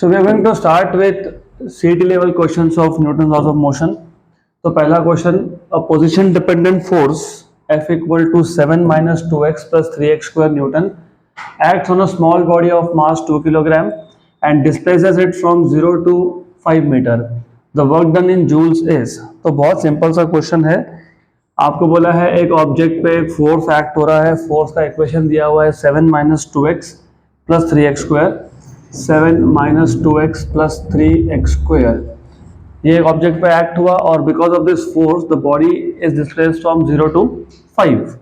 So we are going to start with CET level questions of Newton's laws of motion. तो पहला question, a position dependent force F equal to 7 minus 2x plus 3x square Newton acts on a small body of mass 2 kilogram and displaces it from 0 to 5 meter. The work done in joules is. तो बहुत simple सा question है. आपको बोला है एक object पे एक फोर्स एक्ट हो रहा है. फोर्स का इक्वेशन दिया हुआ है 7 minus 2x plus 3x square. 7 minus 2x plus 3x square. ये एक ऑब्जेक्ट पे एक्ट हुआ और because of this force the body is displaced from 0 to 5.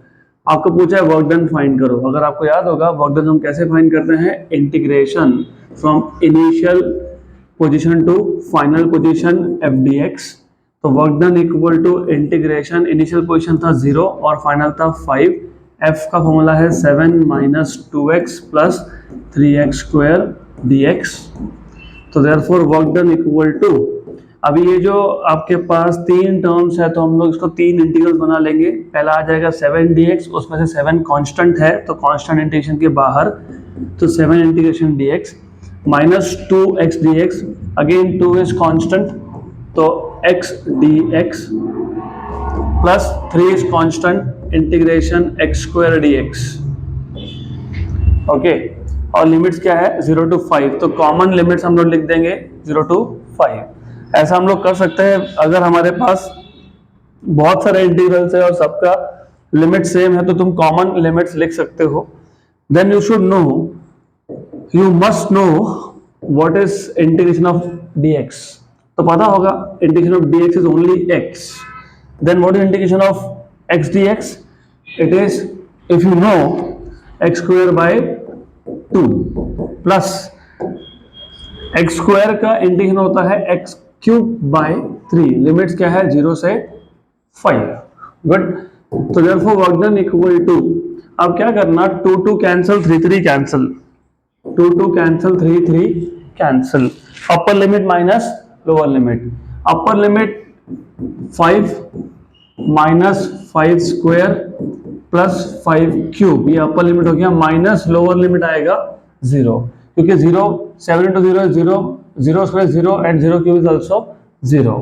आपको पूछा है वर्क डन फाइंड करो. अगर आपको याद होगा वर्क डन हम कैसे फाइंड करते हैं, integration from initial position to final position f dx. तो work done equal to integration, initial position था 0 और फाइनल था 5. f का फॉर्मूला है 7 minus 2x plus 3x square dx. तो therefore work done equal to, अभी ये जो आपके पास तीन टर्म्स है तो हम लोग इसको तीन इंटीग्रल्स बना लेंगे. पहला आ जाएगा 7 dx, उसमें से 7 कांस्टेंट है तो कांस्टेंट इंटीग्रेशन के बाहर, तो 7 integration dx minus 2x dx, again 2 is constant तो x dx plus 3 is constant integration x square dx. Okay, और लिमिट्स क्या है 0 to 5. तो कॉमन लिमिट्स हम लोग लिख देंगे 0 to 5. ऐसा हम लोग कर सकते हैं अगर हमारे पास बहुत सारे इंटीग्रल्स है और सबका लिमिट सेम है तो तुम कॉमन लिमिट्स लिख सकते हो. Then you should know, you must know what is integration of dx. तो पता होगा integration of dx is only x. Then what is integration of x dx? It is, if you know, x square by 2 plus x square का integration होता है x cube by 3. Limits क्या है 0 से 5. Good. तो therefore work done equal to, अब क्या करना, 2 2 cancel, 3 3 cancel, 2 2 cancel, 3 3 cancel. Upper limit minus lower limit. Upper limit 5 minus 5 square plus 5 cube, ये अपर लिमिट हो गया, माइनस लोअर लिमिट आएगा 0, क्योंकि 0 7 into 0 is 0, 0 square 0 and 0 cube is also 0.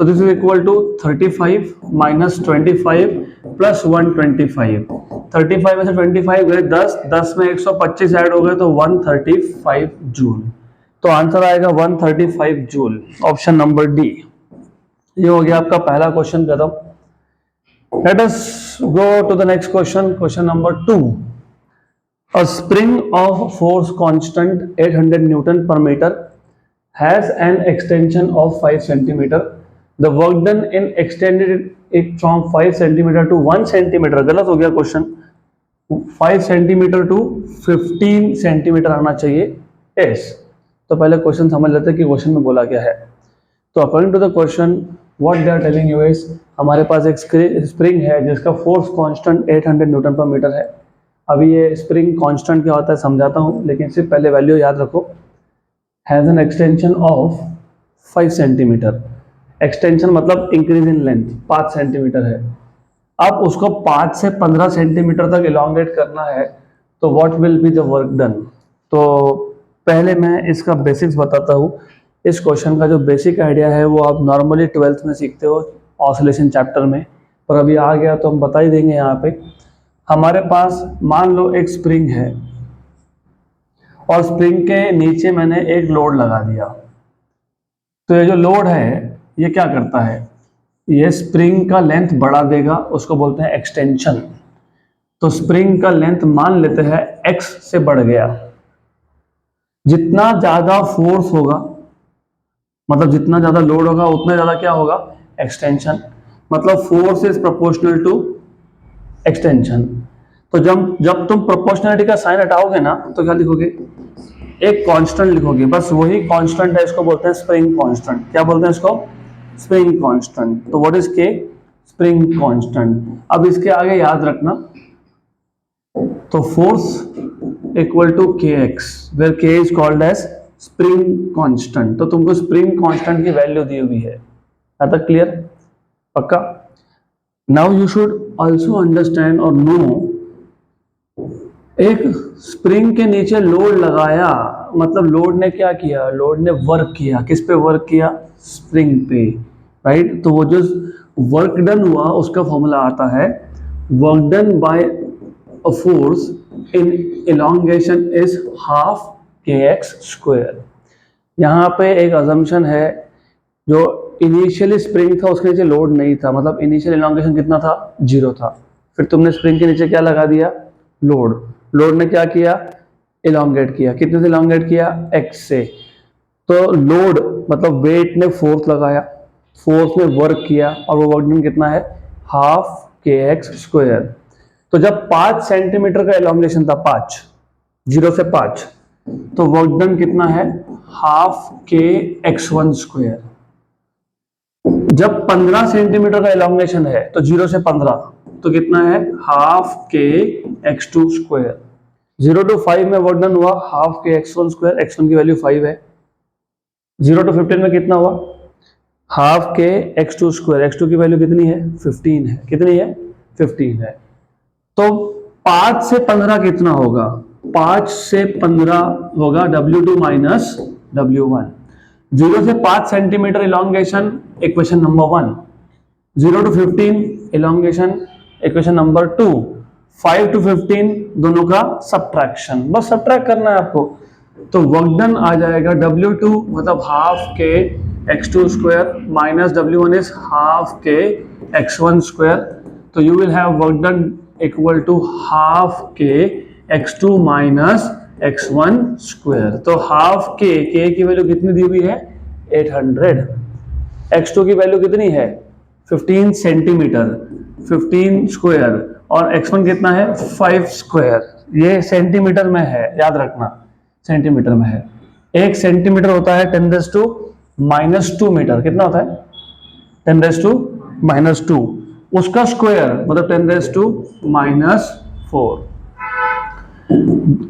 तो this is equal to 35 minus 25 plus 125. 35 में से 25 गए 10, 10 में 125 ऐड हो गए तो 135 जूल. तो आंसर आएगा 135 जूल, ऑप्शन नंबर डी. ये हो गया आपका पहला क्वेश्चन खत्म. Let us go to the next question. Question number 2. A spring of force constant 800 Newton per meter has an extension of 5 centimeter. The work done in extended it from 5 centimeter to 1 centimeter. गलत हो गया question. 5 centimeter to 15 centimeter आना चाहिए is. तो पहले question समझ लेते हैं कि क्वेश्चन में बोला क्या है. तो according to the question what they are telling you is, हमारे पास एक स्प्रिंग है जिसका force constant 800 newton per metre है. अभी ये स्प्रिंग कांस्टेंट क्या होता है समझाता हूँ, लेकिन सिर्फ पहले वैल्यू याद रखो. Has an extension of 5 centimetre. Extension मतलब इंक्रीज इन लेंथ, 5 सेंटीमीटर है. अब उसको 5 से 15 सेंटीमीटर तक इलोंगेट करना है, तो what will be the work done. तो पहले मैं इसका बेसिक्स बताता हूँ. इस क्वेश्चन का जो बेसिक आइडिया है वो आप नॉर्मली 12th में सीखते हो ऑसिलेशन चैप्टर में, पर अभी आ गया तो हम बता ही देंगे. यहाँ पे हमारे पास मान लो एक स्प्रिंग है और स्प्रिंग के नीचे मैंने एक लोड लगा दिया. तो ये जो लोड है ये क्या करता है, ये स्प्रिंग का लेंथ बढ़ा देगा, उसको बोलते हैं एक्सटेंशन. तो स्प्रिंग का लेंथ मान लेते हैं x से बढ़ गया. जितना ज्यादा फोर्स होगा, मतलब जितना ज्यादा लोड होगा उतना ज्यादा क्या होगा, एक्सटेंशन. मतलब force is proportional to extension. तो जब तुम प्रोपोर्शनलिटी का साइन हटाओगे ना तो क्या लिखोगे, एक कांस्टेंट लिखोगे. बस वही कांस्टेंट है, इसको बोलते हैं स्प्रिंग कांस्टेंट. क्या बोलते हैं इसको, स्प्रिंग कांस्टेंट. तो what is K, spring constant. अब इसके आगे याद रखना, तो force equal to kx, where k is called as spring constant. तो तुमको स्प्रिंग कांस्टेंट की वैल्यू दी हुई है. है तक क्लियर, पक्का. Now you should also understand और नो, एक स्प्रिंग के नीचे लोड लगाया मतलब लोड ने क्या किया, लोड ने वर्क किया, किस पे वर्क किया, स्प्रिंग पे, राइट। तो वो जो वर्क डन हुआ उसका फॉर्मूला आता है work done bye a force in elongation is half के एक्स स्क्वायर। यहाँ पे एक अजम्पशन है, जो इनिशियली स्प्रिंग था उसके नीचे लोड नहीं था, मतलब इनिशियल इलॉन्गेशन कितना था, 0 था। फिर तुमने स्प्रिंग के नीचे क्या लगा दिया, लोड। लोड ने क्या किया, इलॉन्गेट किया, कितने से इलॉन्गेट किया, x से। तो लोड मतलब वेट ने फोर्स लगाया, फोर्स ने वर्क किया, और वो वर्क डन कितना है, हाफ के एक्स स्क्वायर। तो जब 5 सेंटीमीटर का इलॉन्गेशन था, 5, 0 से 5, तो वर्क डन कितना है, हाफ के x1 स्क्वायर। जब 15 सेंटीमीटर का इलॉन्गेशन है तो 0 से 15, तो कितना है, half K x2 square. 0 to 5 में वर्क डन हुआ हाफ के x1 स्क्वायर, x1 की वैल्यू 5 है। 0 to 15 में कितना हुआ, half K x2 square, x2 की वैल्यू कितनी है, 15 है, कितनी है, 15 है। तो 5 से 15 कितना होगा, 5 से 15 होगा W2 माइनस W1। 0 से 5 centimetre elongation, equation number 1। 0 to 15 elongation, equation number 2। 5 to 15 दोनों का सब्ट्रैक्शन, बस सब्ट्रैक्ट करना है आपको। तो वर्क डन आ जाएगा W2 मतलब half K x2 square minus W1 is half के x1 स्क्वायर। तो you will have work done equal to half K x2 minus x1 square. तो हाफ के की वैल्यू कितनी दी हुई है, 800। x2 की वैल्यू कितनी है, 15 सेंटीमीटर, 15 स्क्वायर, और x1 कितना है, 5 स्क्वायर। ये सेंटीमीटर में है, याद रखना सेंटीमीटर में है। 1 सेंटीमीटर होता है 10⁻⁻² मीटर, कितना होता है, 10⁻⁻²। उसका स्क्वायर मतलब 10⁻⁻⁴।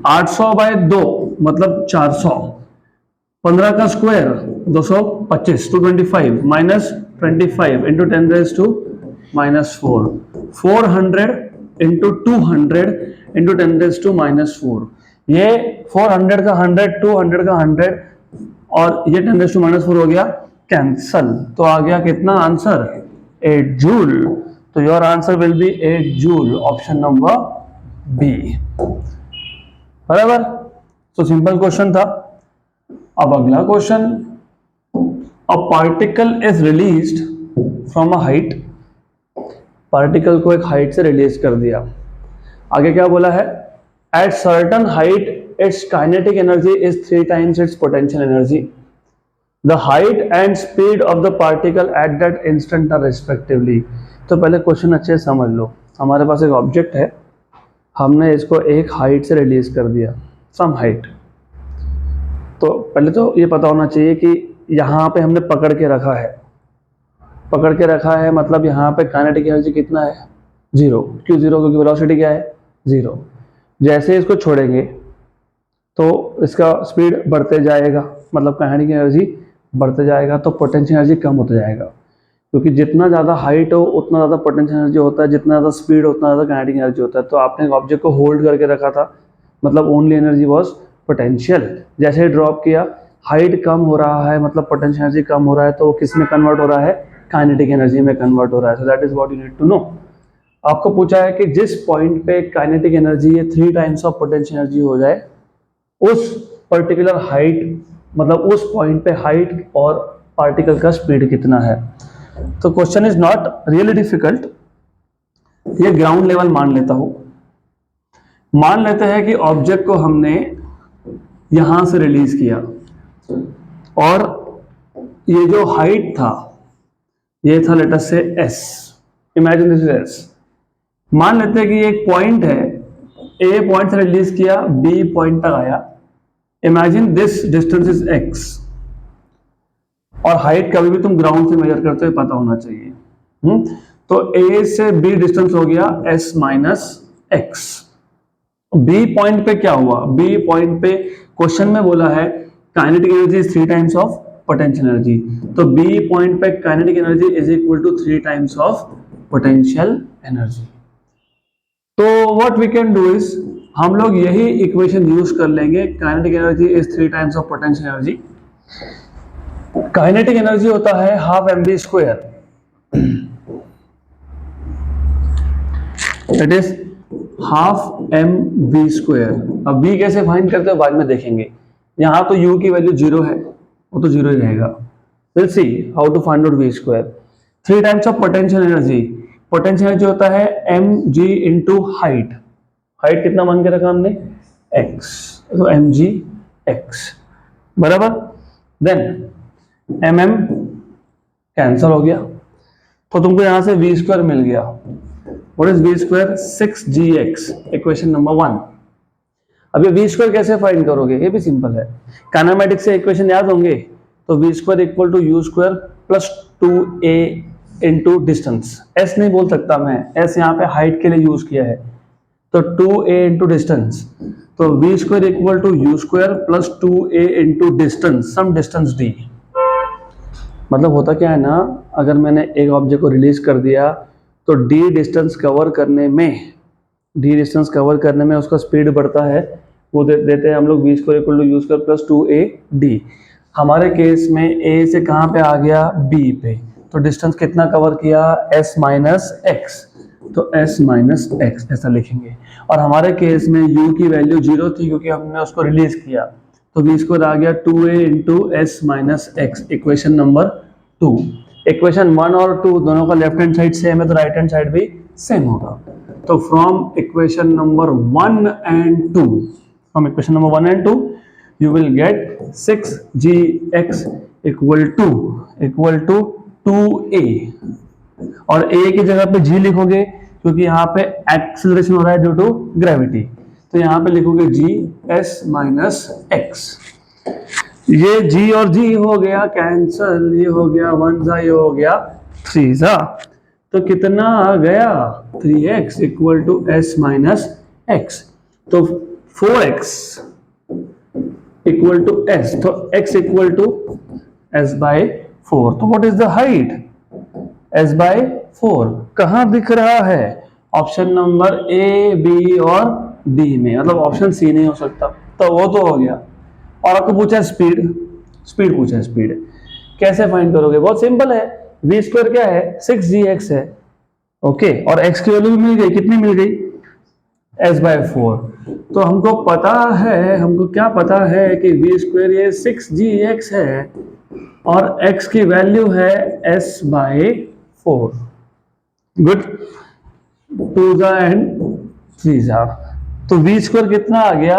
800/2 मतलब 400। 15 का square 225, 225 minus 25 into 10⁻⁻⁴। 400 into 200 into 10⁻⁻⁴। ये 400 का 100, 200 का 100, और ये 10⁻⁻⁴ हो गया कैंसल। तो आ गया कितना आंसर, 8 जूल। तो your answer will be 8 joule, option number B, बराबर। तो सिंपल क्वेश्चन था। अब अगला question, a particle is released from a height. Particle को एक हाइट से रिलीज कर दिया। आगे क्या बोला है, at certain height its kinetic energy is 3 times its potential energy. The height and speed of the particle at that instant are respectively. तो पहले क्वेश्चन अच्छे से समझ लो। हमारे पास एक ऑब्जेक्ट है, हमने इसको एक हाइट से रिलीज कर दिया, सम हाइट। तो पहले तो ये पता होना चाहिए कि यहाँ पे हमने पकड़ के रखा है, पकड़ के रखा है मतलब यहाँ पे काइनेटिक एनर्जी कितना है, 0। क्यों 0, क्योंकि वेलोसिटी क्या है, 0। जैसे इसको छोड़ेंगे तो इसका स्पीड बढ़ते जाएगा, मतलब काइनेटिक एनर्जी बढ़ते जाएगा, तो पोटेंशियल एनर्जी कम होता जाएगा। क्योंकि जितना ज़्यादा हाइट हो उतना ज़्यादा पोटेंशियल एनर्जी होता है, जितना ज़्यादा स्पीड उतना ज़्यादा काइनेटिक एनर्जी होता है। तो आपने एक ऑब्जेक्ट को होल्ड करके रखा था, मतलब ओनली एनर्जी वॉज पोटेंशियल। जैसे ही ड्रॉप किया, हाइट कम हो रहा है मतलब पोटेंशियल एनर्जी कम हो रहा है, तो वो किस में कन्वर्ट हो रहा है, काइनेटिक एनर्जी में कन्वर्ट हो रहा है। So that is what you need to know. आपको पूछा है कि जिस पॉइंट पे काइनेटिक एनर्जी ये 3 times ऑफ पोटेंशियल एनर्जी हो जाए, उस पर्टिकुलर हाइट मतलब उस पॉइंट पे हाइट और पार्टिकल का स्पीड कितना है। तो question is not really difficult. ये ग्राउंड लेवल मान लेता हूं। मान लेते हैं कि ऑब्जेक्ट को हमने यहां से रिलीज किया, और ये जो हाइट था ये था लेट अस से s। Imagine this is s। मान लेते हैं कि ये एक पॉइंट है, a पॉइंट से रिलीज किया, b पॉइंट तक आया। Imagine this distance is x, और हाइट कभी भी तुम ग्राउंड से मेजर करते हुए पता होना चाहिए। तो a से b डिस्टेंस हो गया s minus x. b point पे क्या हुआ, b पॉइंट पे क्वेश्चन में बोला है kinetic energy is 3 times of potential energy. तो b पॉइंट पे kinetic energy is equal to 3 times of potential energy. तो what we can do is, हम लोग यही इक्वेशन यूज कर लेंगे। Kinetic energy is 3 times of potential energy. Kinetic energy होता है half mv square, it is half mv square. अब v कैसे फाइंड करते हो बाद में देखेंगे। यहां तो u की वैल्यू 0 है, वो तो 0 ही रहेगा। Will see how to find out v square. 3 times of potential energy. Potential energy होता है mg इंटू हाइट। हाइट कितना मान के रखा हमने, x, तो mg x बराबर। देन mm कैंसल हो गया, तो तुमको यहां से v स्क्वायर मिल गया। What is v square, 6gx, equation number 1। अब ये v स्क्वायर कैसे फाइंड करोगे, ये भी सिंपल है। काइनेमेटिक्स से इक्वेशन याद होंगे, तो v square equal to u square plus 2a into distance. s नहीं बोल सकता मैं, s यहाँ पे हाइट के लिए यूज किया है, तो 2a इंटू डिस्टेंस। तो v square equal to u square plus 2a into distance, some distance d। मतलब होता क्या है ना, अगर मैंने एक ऑब्जेक्ट को रिलीज कर दिया तो d डिस्टेंस कवर करने में उसका स्पीड बढ़ता है, वो देते हैं हम लोग v square equal to u square plus 2ad। हमारे केस में a से कहाँ पे आ गया, b पे, तो डिस्टेंस कितना कवर किया, s माइनस एक्स, तो s माइनस एक्स ऐसा लिखेंगे। और हमारे केस में u की वैल्यू 0 थी क्योंकि हमने उसको रिलीज किया, तो v स्क्वायर आ गया 2a into S minus x, equation number 2। Equation 1 और 2 दोनों का लेफ्ट हैंड साइड सेम है, तो राइट हैंड साइड भी सेम होगा। तो from equation number 1 and 2, from equation number 1 and 2 you will get 6gx equal to 2a, और a की जगह पे g लिखोगे क्योंकि यहाँ पे एक्सेलरेशन हो रहा है ड्यू टू ग्रेविटी, तो यहाँ पे लिखोगे g s माइनस एक्स। ये g और g हो गया कैंसल, ये हो गया 1 जा, ये हो गया 3 जा, तो कितना आ गया 3x equal to s minus X. तो 4x इक्वल टू s, तो x equal to s by 4। तो what is the height, s by 4 कहां दिख रहा है, ऑप्शन नंबर ए, बी और डी में, मतलब ऑप्शन सी नहीं हो सकता, तो वो तो हो गया। और आपको पूछा स्पीड पूछा है, स्पीड कैसे फाइंड करोगे, बहुत सिंपल है। v स्क्वायर क्या है, 6gx है, ओके, और x की वैल्यू भी मिल गई, कितनी मिल गई, s बाय 4। तो हमको पता है, हमको क्या पता है कि v स्क्वायर ये 6gx है और x की वैल्यू है s बाय 4। गुड, 2 जा एंड 3 जा, तो v स्क्वायर कितना आ गया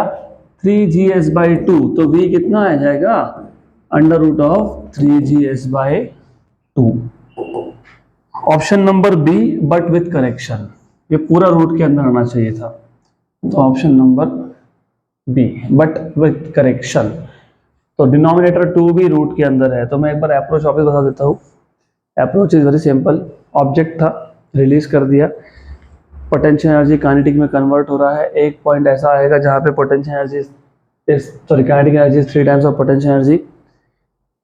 3gs बाय 2, तो v कितना आ जाएगा under root of 3gs by 2। Option number B but with correction, ये पूरा रूट के अंदर आना चाहिए था, तो option number B but with correction. तो डिनोमिनेटर 2 भी रूट के अंदर है। तो मैं एक बार अप्रोच वापस बता देता हूँ। Approach is very simple, object था, रिलीज कर दिया, पोटेंशियल एनर्जी काइनेटिक में कन्वर्ट हो रहा है। एक पॉइंट ऐसा आएगा जहाँ पे potential energy kinetic energy 3 times of potential energy,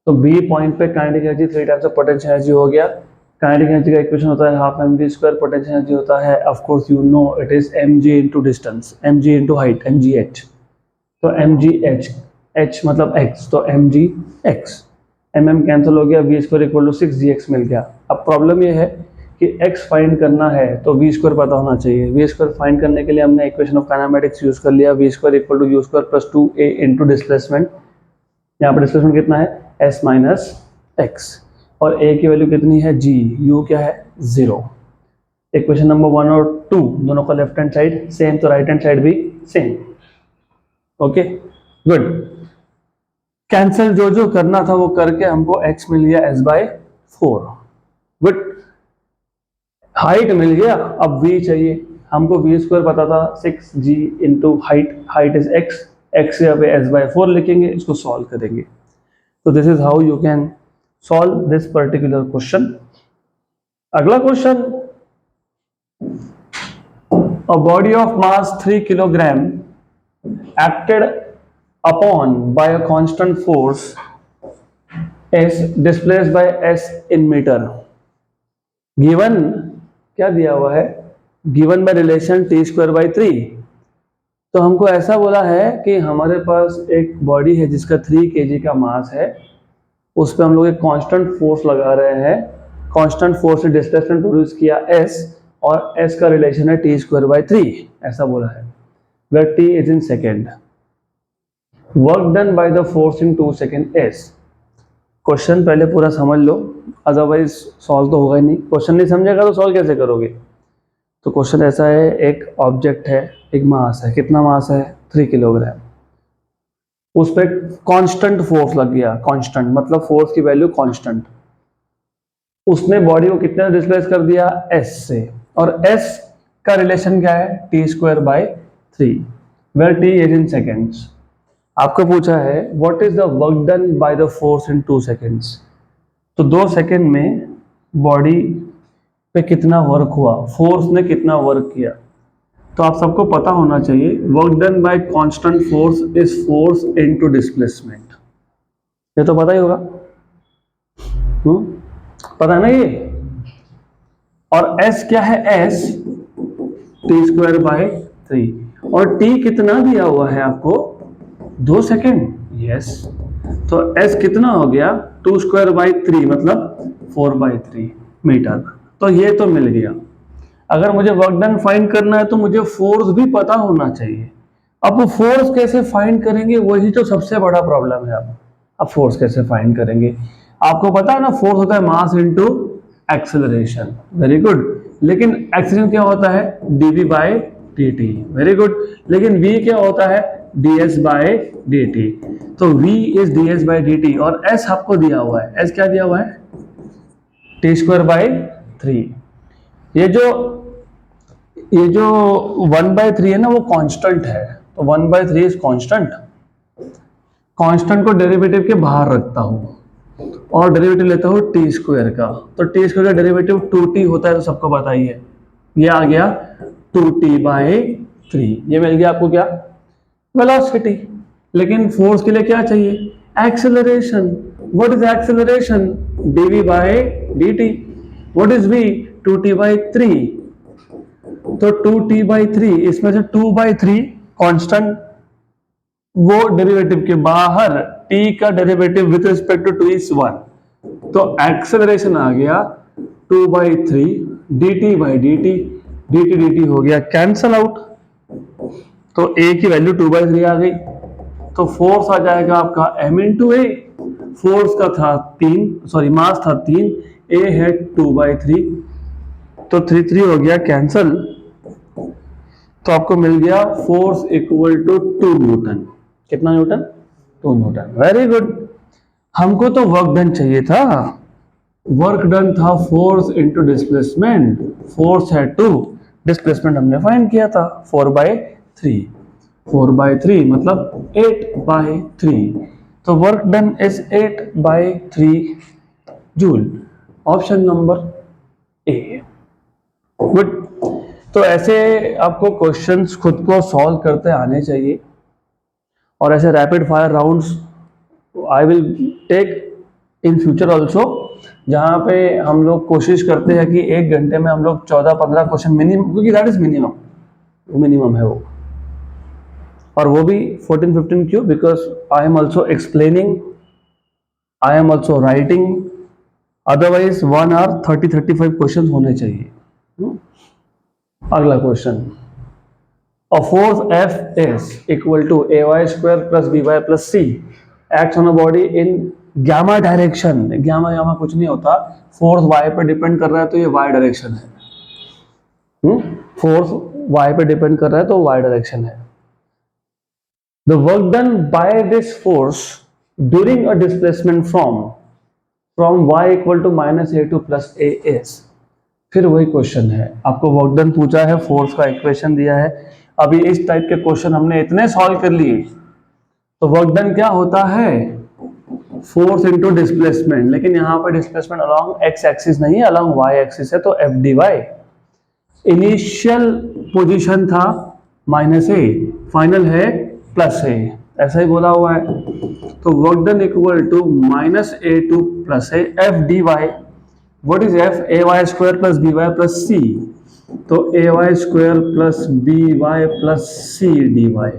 तो बी पॉइंट पे kinetic energy 3 times of potential energy हो गया। काइनेटिक एनर्जी का इक्वेशन होता है half mv square, potential energy होता है of course you know it is mg into distance, mg into height, mgh, तो mgh, h मतलब x, तो mgx, mm कैंसिल हो गया, v square equal to 6gx मिल गया। अब प्रॉब्लम ये है कि x फाइंड करना है तो v स्क्वायर पता होना चाहिए। v स्क्वायर फाइंड करने के लिए हमने इक्वेशन ऑफ काइनेमेटिक्स यूज कर लिया, v square equal to u square plus 2a into displacement, यहाँ पर डिस्प्लेसमेंट कितना है s माइनस एक्स, और a की वैल्यू कितनी है g, u क्या है 0। इक्वेशन नंबर 1 और 2 दोनों का लेफ्ट हैंड साइड सेम, तो राइट हैंड साइड भी सेम, ओके गुड। कैंसिल जो जो करना था वो करके हमको x मिल गया s बाय 4, गुड। हाइट मिल गया, अब v चाहिए हमको, v स्क्वायर पता था 6g into height, height is x, x यहाँ पे s बाय 4 लिखेंगे, इसको सॉल्व करेंगे। तो this is how you can solve this particular question. अगला question, a body of mass 3 kilogram acted upon by a constant force is displaced by s in meter. Given क्या दिया हुआ है, given by relation t square by 3, तो हमको ऐसा बोला है कि हमारे पास एक बॉडी है जिसका 3 kg का मास है, उस पर हम लोग एक कांस्टेंट फोर्स लगा रहे हैं, कांस्टेंट फोर्स से डिस्प्लेसमेंट प्रोड्यूस किया s, और s का रिलेशन है t²/3, ऐसा बोला है, where t is in second. Work done by the force in 2 second s। Question पहले पूरा समझ लो, अदरवाइज सॉल्व तो होगा ही नहीं। क्वेश्चन नहीं समझेगा तो सॉल्व कैसे करोगे? तो क्वेश्चन ऐसा है, एक ऑब्जेक्ट है, एक मास है, कितना मास है? 3 किलोग्राम। उस पर कांस्टेंट फोर्स लग गया, कांस्टेंट मतलब फोर्स की वैल्यू कांस्टेंट। उसने बॉडी को कितने डिस्प्लेस कर दिया? s से, और s का रिलेशन क्या है? t²/3, where t is in seconds. आपको पूछा है what is the work done by the force in 2 seconds. तो 2 सेकेंड में बॉडी पे कितना वर्क हुआ, फोर्स ने कितना वर्क किया। तो आप सबको पता होना चाहिए work done bye constant force is force into displacement. ये तो पता ही होगा, पता है ना ये। और s क्या है? s t²/3, और t कितना दिया हुआ है आपको? 2 सेकेंड। यस, तो s कितना हो गया? 2²/3 मतलब 4/3 मीटर। तो ये तो मिल गया। अगर मुझे वर्क डन फाइंड करना है तो मुझे फोर्स भी पता होना चाहिए। अब वो फोर्स कैसे फाइंड करेंगे, वही तो सबसे बड़ा प्रॉब्लम है। अब फोर्स कैसे फाइंड करेंगे? आपको पता है ना, फोर्स होता है mass into acceleration. Very good. लेकिन एक्सेलरेशन क्या होता है? dv/dt। Very good. लेकिन v क्या होता है? ds/dt। तो v इज ds/dt, और s आपको दिया हुआ है। s क्या दिया हुआ है? t²/3। ये जो 1/3 है ना, वो कांस्टेंट है। तो 1/3 इज कांस्टेंट। कांस्टेंट को डेरिवेटिव के बाहर रखता हूं और डेरिवेटिव लेता हूं t² का। तो t² का डेरिवेटिव 2t होता है, तो सबको बताइए। ये आ गया 2t/3। ये मिल गया आपको क्या? वेलोसिटी। लेकिन फोर्स के लिए क्या चाहिए? Acceleration. What is acceleration? dv/dt। What is v? 2t/3। तो 2t/3, इसमें से 2/3 कांस्टेंट, वो डेरिवेटिव के बाहर, t का derivative with respect to 2 is 1। तो एक्सेलरेशन आ गया 2/3 dt/dt। dt हो गया कैंसल आउट, तो a की वैल्यू 2/3 आ गई। तो फोर्स आ जाएगा आपका m × a। फोर्स का था 3, मास था 3, a है 2/3, तो 3 हो गया कैंसल। तो आपको मिल गया फोर्स इक्वल टू 2 न्यूटन। कितना न्यूटन? 2 न्यूटन। Very good. हमको तो वर्क डन चाहिए था। वर्क डन था फोर्स इनटू डिस्प्लेसमेंट। फोर्स है 2, डिस्प्लेसमेंट हमने फाइंड किया था 4/3। 4/3 मतलब 8/3। तो work done is 8/3 joule. Option number A. Good. तो ऐसे आपको क्वेश्चंस खुद को सॉल्व करते आने चाहिए, और ऐसे rapid fire rounds I will take in future also, जहाँ पे हम लोग कोशिश करते हैं कि 1 घंटे में हम लोग 14-15 क्वेश्चन मिनिमम, क्योंकि दैट इज मिनिमम है वो। और वो भी 14-15 क्यों? Because I am also explaining, I am also writing. Otherwise 1 hour 30-35 question होने चाहिए। अगला question, a force F is equal to ay² plus by plus c acts on a body in gamma direction। gamma कुछ नहीं होता, force y पे depend कर रहा है तो ये y डायरेक्शन है। फोर्स y पे डिपेंड कर रहा है तो y डायरेक्शन है। The work done by this force during a displacement from y equal to -a2 plus a is। फिर वही क्वेश्चन है, आपको वर्क डन पूछा है, फोर्स का इक्वेशन दिया है। अभी इस टाइप के क्वेश्चन हमने इतने सॉल्व कर लिए। तो वर्क डन क्या होता है? Force into displacement. लेकिन यहाँ पर डिस्प्लेसमेंट अलोंग एक्स एक्सिस नहीं है, अलोंग वाई एक्सिस है, तो F D Y. Initial position था -a, फाइनल है +a, ऐसा ही बोला हुआ है। तो work done equal to -a2 + a f dy। What is f? ay² + by + c। तो A Y square plus B Y plus C D Y.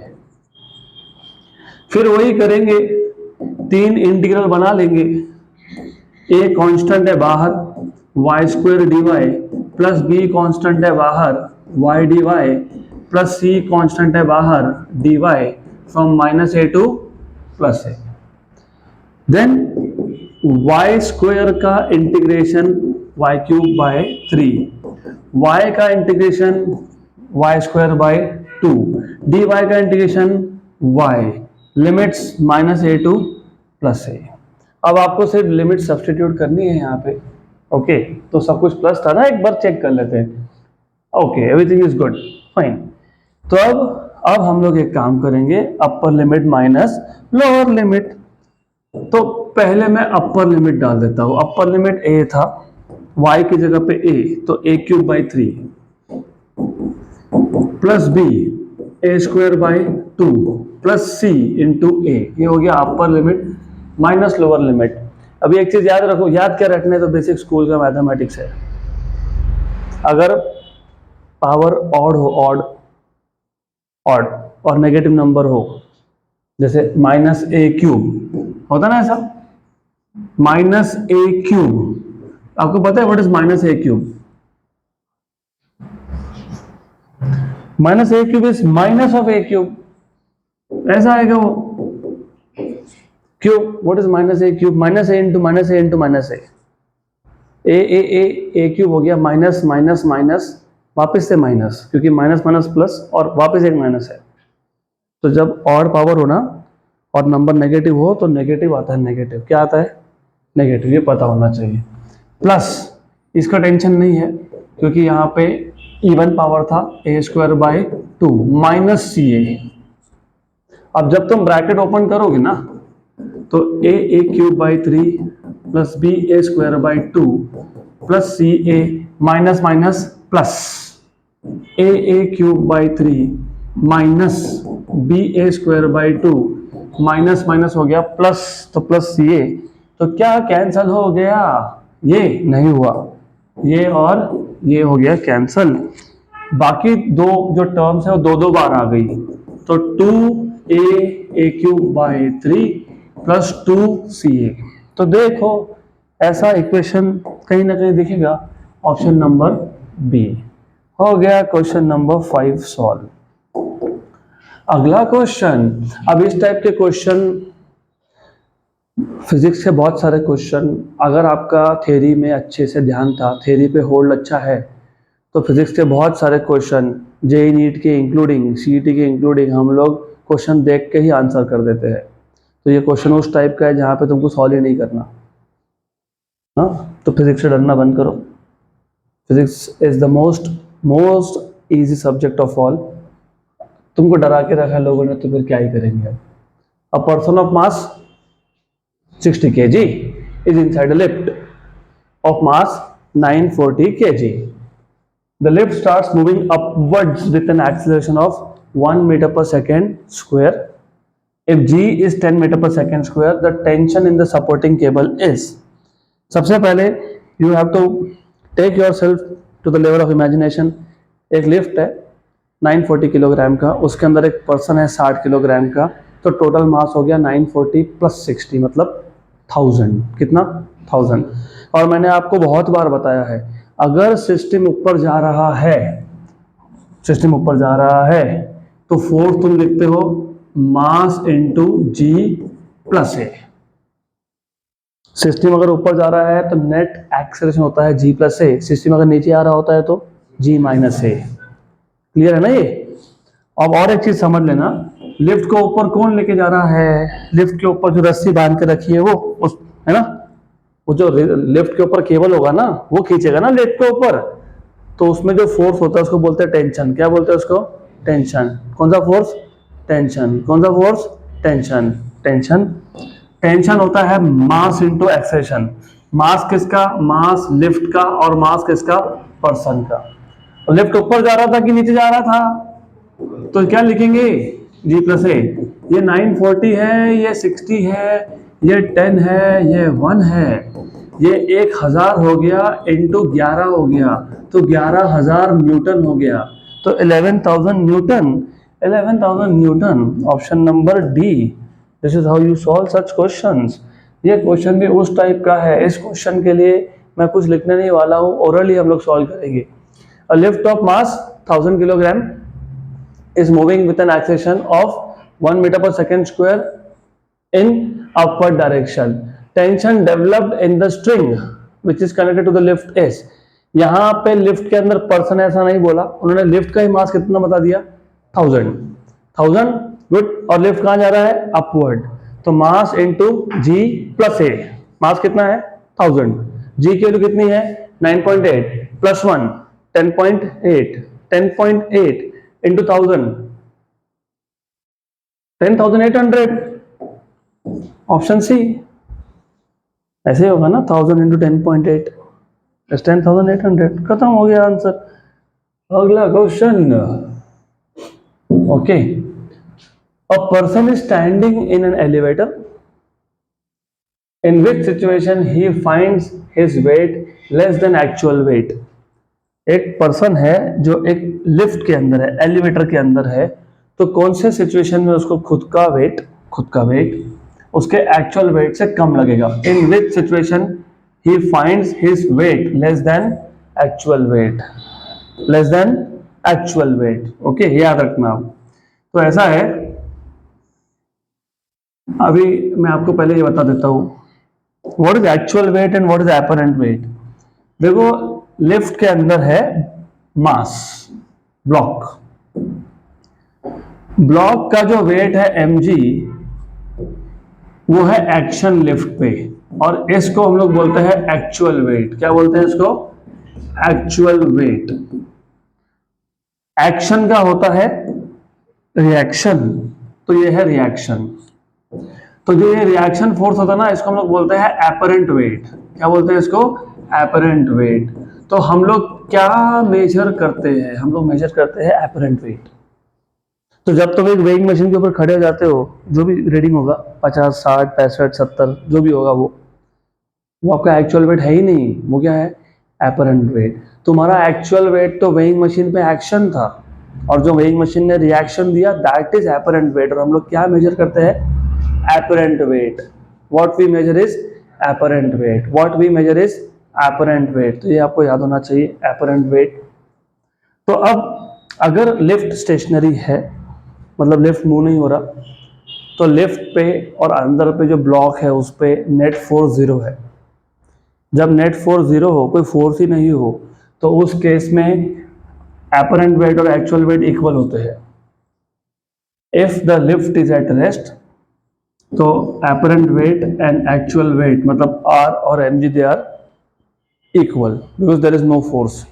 फिर वही करेंगे, तीन इंटीग्रल बना लेंगे। ए कांस्टेंट है बाहर, Y square D Y plus B constant है बाहर, Y D Y plus C constant है बाहर, D Y from minus A to plus A. Then Y square का integration Y cube by 3, Y का integration Y square by 2, D Y का integration Y, limits minus A to plus A. अब आपको सिर्फ limit substitute करनी है यहाँ पे। ओके, तो सब कुछ प्लस था ना, एक बार चेक कर लेते हैं। Okay, everything is good, fine. तो अब हम लोग एक काम करेंगे, अपर लिमिट माइनस लोअर लिमिट। तो पहले मैं अपर लिमिट डाल देता हूं। अपर लिमिट a था, y की जगह पे a, तो a cube by 3 plus b a square by 2 plus c into a। ये हो गया अपर लिमिट माइनस लोअर लिमिट। अभी एक चीज याद रखो, याद क्या रखने, तो बेसिक स्कूल का मैथमेटिक्स है। अगर पावर ऑड हो, ऑड और नेगेटिव नंबर हो, जैसे माइनस ए क्यूब होता ना ऐसा, माइनस ए क्यूब, आपको पता है what is minus A cube? Minus A cube is minus of A cube, ऐसा आएगा वो। Cube, what is minus A cube? Minus A into minus A into minus A. A cube हो गया minus minus minus वापस से minus, क्योंकि minus minus plus और वापस एक माइनस है। तो जब ऑड पावर हो ना और नंबर नेगेटिव हो तो नेगेटिव आता है। नेगेटिव क्या आता है? नेगेटिव, ये पता होना चाहिए। प्लस इसका टेंशन नहीं है क्योंकि यहाँ पे इवन पावर था, A square by 2 minus C A. अब जब तुम ब्रैकेट ओपन करोगे ना, तो A cube by 3 plus B A square by 2 plus C A minus minus plus, A cube by 3 minus B A square by 2 minus minus हो गया plus, तो plus C ए। तो क्या कैंसल हो गया? ये नहीं हुआ, ये और ये हो गया कैंसल। बाकी दो जो टर्म्स है वो दो बार आ गई। तो 2a cube by 3 plus 2ca। तो देखो ऐसा इक्वेशन कहीं ना कहीं दिखेगा। ऑप्शन नंबर बी हो गया क्वेश्चन नंबर 5 सॉल्व। अगला क्वेश्चन, अब इस टाइप के क्वेश्चन फिजिक्स के बहुत सारे क्वेश्चन, अगर आपका थ्योरी में अच्छे से ध्यान था, थ्योरी पे होल्ड अच्छा है, तो फिजिक्स के बहुत सारे क्वेश्चन जेई नीट के इंक्लूडिंग सीईटी के इंक्लूडिंग हम लोग क्वेश्चन देख के ही आंसर कर देते हैं। तो ये क्वेश्चन उस टाइप का है जहाँ पे तुमको सॉल्व ही नहीं करना। हाँ, तो फिजिक्स से डरना बंद करो। Physics is the most easy subject of all. तुमको डरा के रखा है लोगों ने, तो फिर क्या ही करेंगे। अब a person of mass 60 kg is inside a lift of mass 940 kg. The lift starts moving upwards with an acceleration of 1 meter per second square. If g is 10 meter per second square, the tension in the supporting cable is. सबसे पहले you have to take yourself to the level of imagination. एक lift है 940 kilogram का, उसके अंदर एक person है 60 kilogram का, तो टोटल मास हो गया 940 प्लस 60 मतलब 1000। कितना? 1000। और मैंने आपको बहुत बार बताया है, अगर सिस्टम ऊपर जा रहा है, तो फोर्स तुम लिखते हो मास इंटू जी प्लस ए। सिस्टम अगर ऊपर जा रहा है तो नेट एक्सेलरेशन होता है जी प्लस ए, सिस्टम अगर नीचे आ रहा होता है तो जी माइनस ए। क्लियर है ना ये? अब और एक चीज समझ लेना, लिफ्ट को ऊपर कौन लेके जा रहा है? लिफ्ट के ऊपर जो रस्सी बांध के रखी है वो, उस है ना, वो जो लिफ्ट के ऊपर केबल होगा ना, वो खींचेगा ना लिफ्ट के ऊपर। तो उसमें जो फोर्स होता है उसको बोलते हैं टेंशन। क्या बोलते हैं उसको? टेंशन। कौन सा फोर्स? टेंशन। कौन सा फोर्स? टेंशन। टेंशन होता है मास इंटू एक्सेलरेशन। मास किसका? मास लिफ्ट का, और मास किसका? पर्सन का। लिफ्ट ऊपर जा रहा था कि नीचे जा रहा था? तो क्या लिखेंगे? जी प्लस ए। ये 940 है, ये 60 है, ये 10 है, ये 1 है, ये 1000 हो गया इंटू 11 हो गया, तो 11,000 न्यूटन हो गया, तो 11,000 Newton, 11,000 Newton, option number D. This is how you solve such questions. ये क्वेश्चन भी उस टाइप का है, इस क्वेश्चन के लिए मैं कुछ लिखने नहीं वाला हूँ, ओरली हम लोग सॉल्व करेंगे। A lift of mass 1000 kilogram is moving with an acceleration of 1 meter per second square in upward direction. Tension developed in the string which is connected to the lift is. यहाँ पे lift के अंदर person ऐसा नहीं बोला, उन्होंने lift का ही मास कितना बता दिया 1000, 1000 गुड। और लिफ्ट कहाँ जा रहा है अपवर्ड, तो मास इंटू जी प्लस ए, मास कितना है 1000, जी की वैल्यू कितनी है 9.8 प्लस 1 10.8, 10.8 into 1000, 10,800, ऑप्शन सी ऐसे होगा ना, 1000 into 10.8 is 10,800, खत्म हो गया आंसर। अगला question, okay, a person is standing in an elevator, in which situation he finds his weight less than actual wait. एक पर्सन है जो एक लिफ्ट के अंदर है, एलिवेटर के अंदर है, तो कौन से सिचुएशन में उसको खुद का वेट उसके एक्चुअल वेट से कम लगेगा। In which situation he finds his weight less than actual weight, okay, याद रखना आप। तो ऐसा है, अभी मैं आपको पहले ये बता देता हूं what is actual wait and what is apparent wait. देखो, लिफ्ट के अंदर है मास, ब्लॉक का जो वेट है mg, वो है एक्शन लिफ्ट पे, और इसको हम लोग बोलते हैं एक्चुअल वेट। क्या बोलते हैं इसको? Actual wait. एक्शन का होता है रिएक्शन, तो ये है रिएक्शन। तो जो ये रिएक्शन फोर्स होता है ना, इसको हम लोग बोलते हैं एपरेंट वेट। क्या बोलते हैं इसको? Apparent weight. तो हम लोग क्या मेजर करते हैं? हम लोग मेजर करते हैं एपरेंट वेट। तो जब तुम एक वेइंग मशीन के ऊपर खड़े हो जाते हो, जो भी रीडिंग होगा 50, 60, 65, 70 जो भी होगा, वो आपका एक्चुअल वेट है ही नहीं, वो क्या है? Apparent weight. तुम्हारा एक्चुअल वेट तो वेइंग मशीन पे एक्शन था, और जो वेइंग मशीन ने रिएक्शन दिया, दैट इज एपरेंट वेट। और हम लोग क्या मेजर करते हैं? Apparent weight. What we measure is apparent weight, what we measure is apparent weight. तो ये आपको याद होना चाहिए, एपरेंट वेट। तो अब अगर लिफ्ट स्टेशनरी है, मतलब लिफ्ट मूव नहीं हो रहा, तो लिफ्ट पे और अंदर पे जो ब्लॉक है उस पे नेट फोर्स 0 है। जब नेट फोर्स 0 हो, कोई फोर्स ही नहीं हो, तो उस केस में एपरेंट वेट और एक्चुअल वेट इक्वल होते हैं। If the lift is at rest, तो apparent weight and actual weight मतलब R और mg they are equal because there is no force.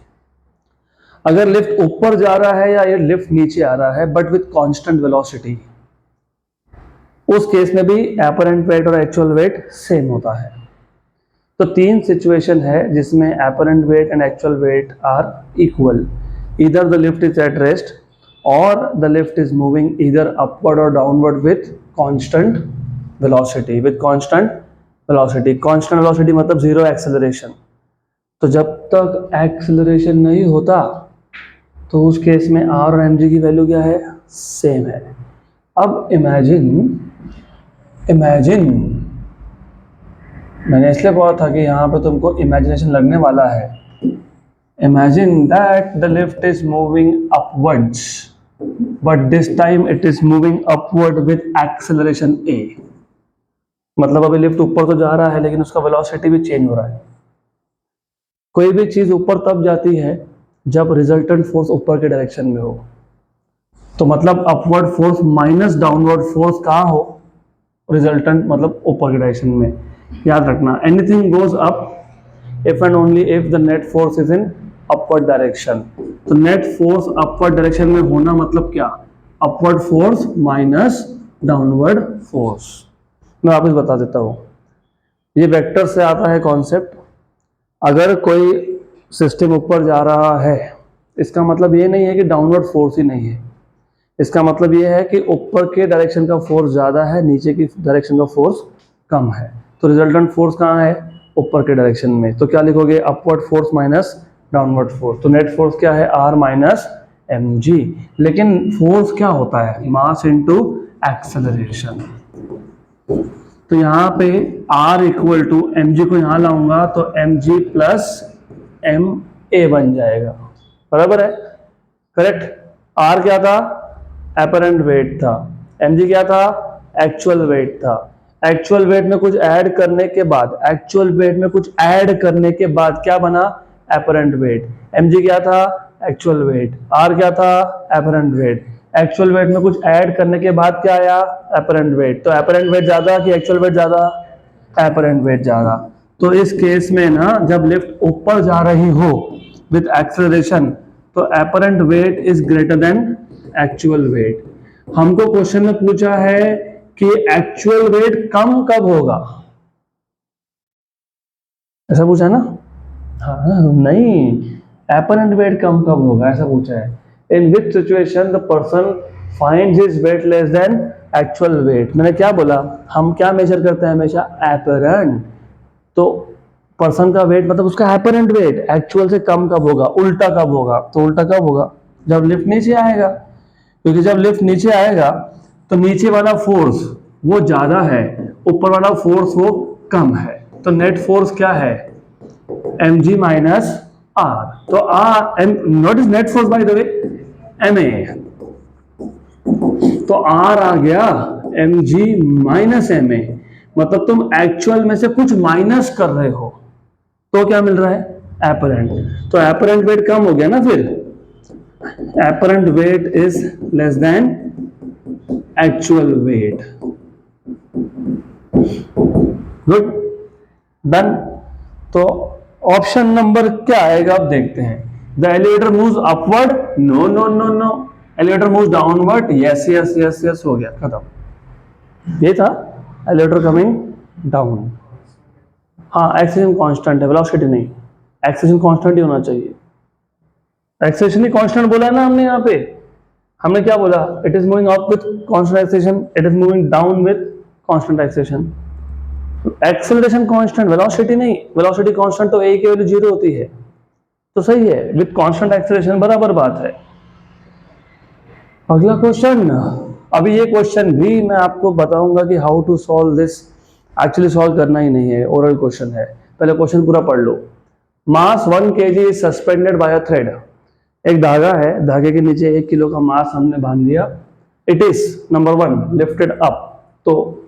अगर लिफ्ट ऊपर जा रहा है या ये लिफ्ट नीचे आ रहा है बट विथ कांस्टेंट वेलोसिटी, उस केस में भी एपरेंट वेट और एक्चुअल वेट सेम होता है। तो 3 सिचुएशन है जिसमें apparent weight and actual weight are equal. Either the lift is at rest और the lift is moving either upward और downward with constant velocity, constant velocity मतलब 0 acceleration. तो जब तक एक्सेलरेशन नहीं होता, तो उस केस में R और mg की वैल्यू क्या है? सेम है। अब इमेजिन मैंने इसलिए बोला था कि यहाँ पे तुमको इमेजिनेशन लगने वाला है। Imagine that the lift is moving upwards, but this time it is moving upward with acceleration a। मतलब अभी लिफ्ट ऊपर तो जा रहा है, लेकिन उसका वेलोसिटी भी चेंज हो रहा है। कोई भी चीज ऊपर तब जाती है जब रिजल्टेंट फोर्स ऊपर के डायरेक्शन में हो। तो मतलब upward force minus downward force कहाँ हो? रिजल्टेंट मतलब ऊपर के डायरेक्शन में। याद रखना, anything goes up if and only if the net force is in upward direction. तो नेट फोर्स अपवर्ड डायरेक्शन में होना मतलब क्या? Upward force minus downward force. मैं वापस बता देता हूँ, ये वेक्टर से आता है कॉन्सेप्ट। अगर कोई सिस्टम ऊपर जा रहा है, इसका मतलब ये नहीं है कि डाउनवर्ड फोर्स ही नहीं है। इसका मतलब ये है कि ऊपर के डायरेक्शन का फोर्स ज़्यादा है, नीचे की डायरेक्शन का फोर्स कम है। तो रिजल्टेंट फोर्स कहाँ है? ऊपर के डायरेक्शन में, तो क्या लिखोगे, upward force minus downward force. तो नेट फोर्स क्या है, आर माइनस एम जी। लेकिन फोर्स क्या होता है, मास इनटू एक्सेलरेशन। तो यहाँ पे R equal to m g को यहाँ लाऊंगा तो m g plus m a बन जाएगा, बराबर है, करेक्ट। R क्या था, एपरेंट वेट था, एम जी क्या था, एक्चुअल वेट था। एक्चुअल वेट में कुछ ऐड करने के बाद, एक्चुअल वेट में कुछ ऐड करने के बाद क्या बना, एपरेंट वेट। एम जी क्या था, एक्चुअल वेट। R क्या था, एपरेंट वेट। एक्चुअल वेट में कुछ ऐड करने के बाद क्या आया, एपरेंट वेट। तो एपरेंट वेट ज्यादा कि एक्चुअल वेट ज्यादा, एपरेंट वेट ज्यादा। तो इस केस में ना, जब लिफ्ट ऊपर जा रही हो विद एक्सेलरेशन, तो apparent weight is greater than actual wait. हमको क्वेश्चन में पूछा है कि एक्चुअल वेट कम कब होगा, ऐसा पूछा है ना। हाँ नहीं, एपरेंट वेट कम कब होगा ऐसा पूछा है। In which situation the person finds his weight less than actual weight. मैंने क्या बोला, हम क्या मेजर करते हैं हमेशा, एपरेंट। तो पर्सन का वेट मतलब उसका एपरेंट वेट एक्चुअल से कम कब होगा, उल्टा कब होगा, तो उल्टा कब होगा, जब लिफ्ट नीचे आएगा। क्योंकि जब लिफ्ट नीचे आएगा तो नीचे वाला फोर्स वो ज्यादा है, ऊपर वाला फोर्स वो कम है। तो नेट फोर्स क्या है, एम जी माइनस आर। तो r m not is net force by the way, m a. तो आर आ गया m g minus m a, मतलब तुम एक्चुअल में से कुछ माइनस कर रहे हो तो क्या मिल रहा है, एपरेंट। तो एपरेंट वेट कम हो गया ना, फिर apparent weight is less than actual weight. Good, done. तो ऑप्शन नंबर क्या आएगा, अब देखते हैं। The elevator moves upward, no no no no. Elevator moves downward, yes yes yes yes, हो गया, खत्म। ये था एलिवेटर कमिंग डाउन। हाँ, एक्सेलरेशन कांस्टेंट है, वेलोसिटी नहीं। एक्सेलरेशन कांस्टेंट ही होना चाहिए। एक्सेलरेशन ही कांस्टेंट बोला है ना हमने यहाँ पे। हमने क्या बोला, it is moving up with constant acceleration, it is moving down with constant acceleration. Acceleration constant, velocity नहीं। वेलोसिटी कांस्टेंट तो ए की वैल्यू 0 होती है, तो सही है, विथ कांस्टेंट एक्सेलरेशन बराबर बात है। अगला क्वेश्चन। अभी ये क्वेश्चन भी मैं आपको बताऊंगा कि how to solve this. Actually solve करना ही नहीं है, ओरल क्वेश्चन है, पहले क्वेश्चन पूरा पढ़ लो। मास 1 kg is suspended bye a thread. एक धागा है, धागे के नीचे 1 किलो का मास हमने बांध दिया। It is number 1 lifted up, तो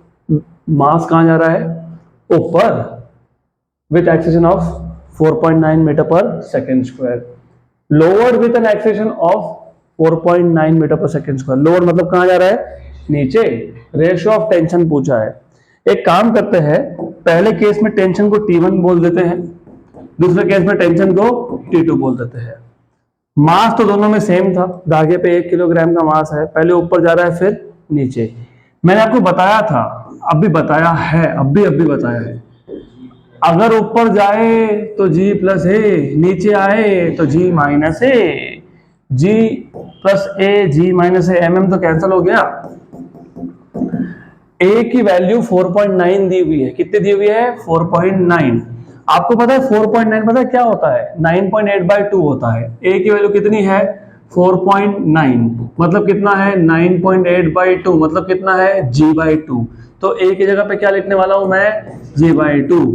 मास कहां जा रहा है, ऊपर, with acceleration of 4.9 metre per second square. Lower with an acceleration of 4.9 metre per second square. Lower मतलब कहां जा रहा है, नीचे। रेशियो ऑफ टेंशन पूछा है। एक काम करते हैं, पहले केस में टेंशन को T1 बोल देते हैं, दूसरे केस में टेंशन को T2 बोल देते हैं। मास तो दोनों में सेम था, धागे पे 1 किलोग्राम का मास है, पहले ऊपर जा रहा है फिर नीचे। मैंने आपको बताया था, अब भी बताया है, अब भी बताया है, अगर ऊपर जाए तो G प्लस ए, नीचे आए तो G माइनस ए। G प्लस ए, G माइनस ए, mm तो कैंसिल हो गया। A की वैल्यू 4.9 दी हुई है, कितनी दी हुई है, 4.9। आपको पता है 4.9 पता है क्या होता है, 9.8/2 होता है। A की वैल्यू कितनी है, 4.9, मतलब कितना है, 9.8/2, मतलब कितना है, G/2। तो A की जगह पे क्या लिखने वाला हूं मैं, G/2।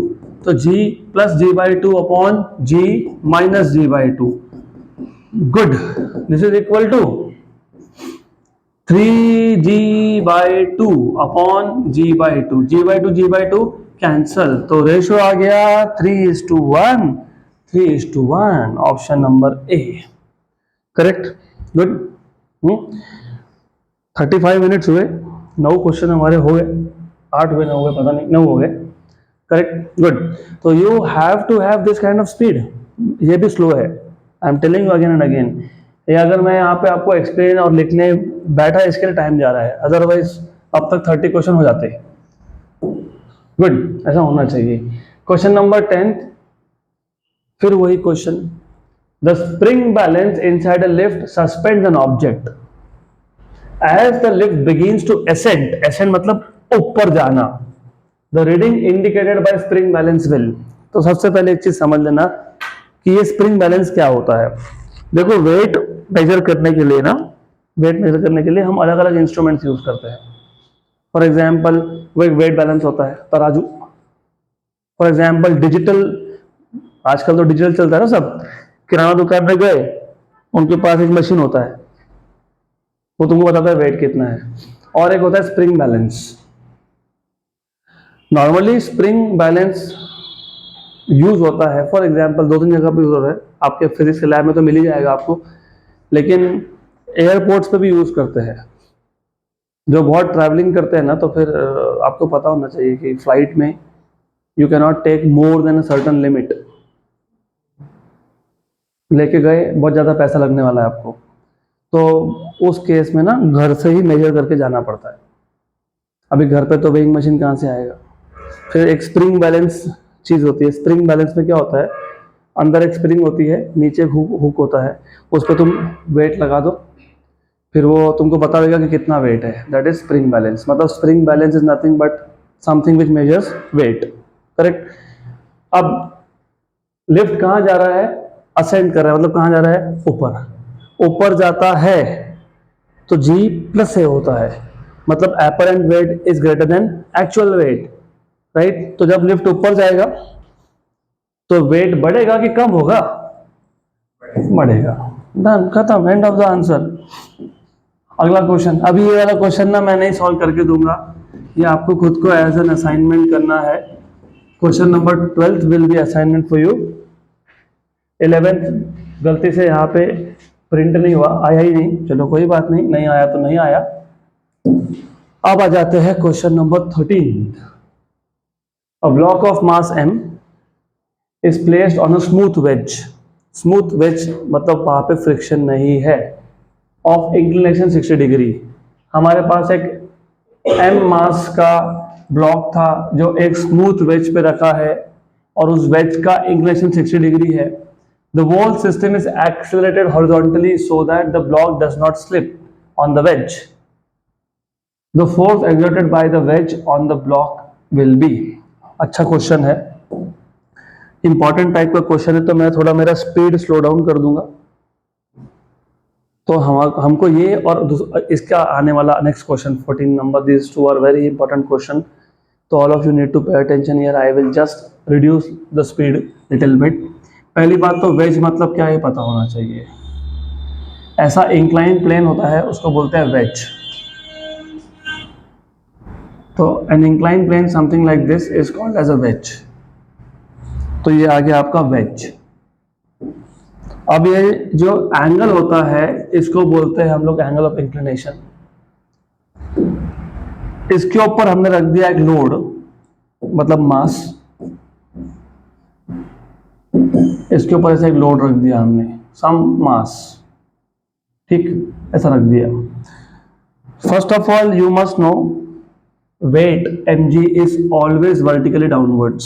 तो G plus G/2 upon G minus G/2। Good, this is equal to 3G/2 upon G/2। G/2 cancel, तो रेशियो आ गया 3:1, 3:1। Option number A correct. Good. 35 minutes हुए, 9 क्वेश्चन हमारे हो गए, 8 हुए 9 हुए पता नहीं, 9 हो गए, करेक्ट। गुड। तो you have to have this kind of speed. ये भी स्लो है, I am telling you again and again. ये अगर मैं यहाँ पे आपको एक्सप्लेन और लिखने बैठा, इसके लिए टाइम जा रहा है, अदरवाइज अब तक 30 क्वेश्चन हो जाते। गुड, ऐसा होना चाहिए। क्वेश्चन नंबर 10, फिर वही question. The spring balance inside a lift suspends an object as the lift begins to ascend, ascend मतलब ऊपर जाना, the reading indicated by spring balance will. तो सबसे पहले एक चीज समझ लेना कि ये स्प्रिंग बैलेंस क्या होता है। देखो वेट मेजर करने के लिए ना, वेट मेजर करने के लिए हम अलग अलग इंस्ट्रूमेंट्स यूज करते हैं। फॉर एग्जाम्पल वो एक वेट बैलेंस होता है, तराजू। फॉर एग्जाम्पल डिजिटल, आजकल तो डिजिटल चलता है ना सब। किराना दुकान में गए, उनके पास एक मशीन होता है, वो तुमको बताता है वेट कितना है। और एक होता है spring balance. Normally spring balance use होता है, फॉर एग्जाम्पल दो तीन जगह पे यूज होता है, आपके फिजिक्स के लैब में तो मिल ही जाएगा आपको, लेकिन एयरपोर्ट्स पे भी यूज करते हैं। जो बहुत ट्रैवलिंग करते हैं ना, तो फिर आपको पता होना चाहिए कि फ्लाइट में you can not take more than a certain limit. लेके गए, बहुत ज़्यादा पैसा लगने वाला है आपको, तो उस केस में ना घर से ही मेजर करके जाना पड़ता है। अभी घर पे तो वेइंग मशीन कहाँ से आएगा। फिर एक स्प्रिंग बैलेंस चीज़ होती है। स्प्रिंग बैलेंस में क्या होता है, अंदर एक स्प्रिंग होती है, नीचे हुक होता है, उस पर तुम वेट लगा दो, फिर वो तुमको बता देगा कि कितना वेट है। That is spring balance. मतलब spring balance is nothing but something which measures weight. Correct. अब लिफ्ट कहाँ जा रहा है, असेंड कर रहा है, मतलब कहाँ जा रहा है, ऊपर। ऊपर जाता है तो जी प्लस ए होता है, मतलब apparent weight is greater than actual wait, right. तो जब लिफ्ट ऊपर जाएगा तो वेट बढ़ेगा कि कम होगा, बढ़ेगा। डन, खत्म, एंड ऑफ द आंसर। अगला क्वेश्चन, अभी ये वाला क्वेश्चन ना मैं नहीं सॉल्व करके दूंगा, ये आपको खुद को एज एन असाइनमेंट करना है। Question number 12 will be assignment for you. 11th गलती से यहाँ पे प्रिंट नहीं हुआ, आया ही नहीं, चलो कोई बात नहीं, नहीं आया तो नहीं आया। अब आ जाते हैं question number 13। A block of mass m is placed on a smooth wedge. Smooth wedge मतलब वहां पे फ्रिक्शन नहीं है, ऑफ इंक्लिनेशन 60 डिग्री। हमारे पास एक m मास का ब्लॉक था जो एक स्मूथ वेज पे रखा है, और उस वेज का इंक्लिनेशन 60 डिग्री है। The whole system is accelerated horizontally so that the block does not slip on the wedge. The force exerted by the wedge on the block will be. अच्छा question है, important type का question है, तो मैं थोड़ा मेरा speed slow down कर दूंगा। तो हमको ये और इसका आने वाला next question 14 number, this two are very important question. तो all of you need to pay attention here. I will just reduce the speed little bit. पहली बात तो वेज मतलब क्या है पता होना चाहिए। ऐसा इंक्लाइन प्लेन होता है, उसको बोलते हैं वेज। तो an incline plane something like this is called as a wedge. तो ये आ गया आपका वेज। अब ये जो एंगल होता है इसको बोलते हैं हम लोग एंगल ऑफ इंक्लिनेशन। इसके ऊपर हमने रख दिया एक लोड, मतलब मास। इसके ऊपर ऐसा एक लोड रख दिया हमने, सम मास, ठीक, ऐसा रख दिया। First of all you must know weight mg is always vertically downwards.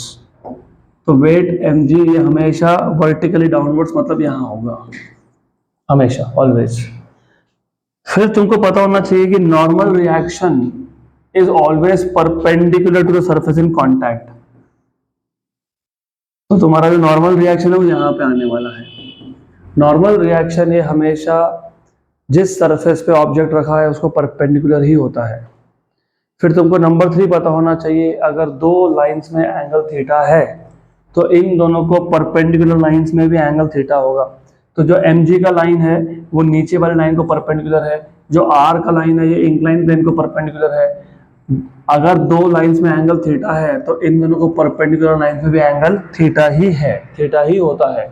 तो वेट mg ये हमेशा वर्टिकली डाउनवर्ड्स, मतलब यहां होगा हमेशा, ऑलवेज। फिर तुमको पता होना चाहिए कि normal reaction is always perpendicular to the surface in contact. तो तुम्हारा जो नॉर्मल रिएक्शन है वो यहाँ पे आने वाला है। नॉर्मल रिएक्शन ये हमेशा जिस सरफेस पे ऑब्जेक्ट रखा है उसको परपेंडिकुलर ही होता है। फिर तुमको नंबर 3 पता होना चाहिए, अगर दो लाइंस में एंगल थीटा है तो इन दोनों को परपेंडिकुलर लाइंस में भी एंगल थीटा होगा। तो जो mg का लाइन है वो नीचे वाले लाइन को परपेंडिकुलर है, जो r का लाइन है ये इंक्लाइन प्लेन को परपेंडिकुलर है। अगर दो लाइंस में एंगल थीटा है तो इन दोनों को परपेंडिकुलर लाइंस में भी एंगल थीटा ही है, थीटा ही होता है।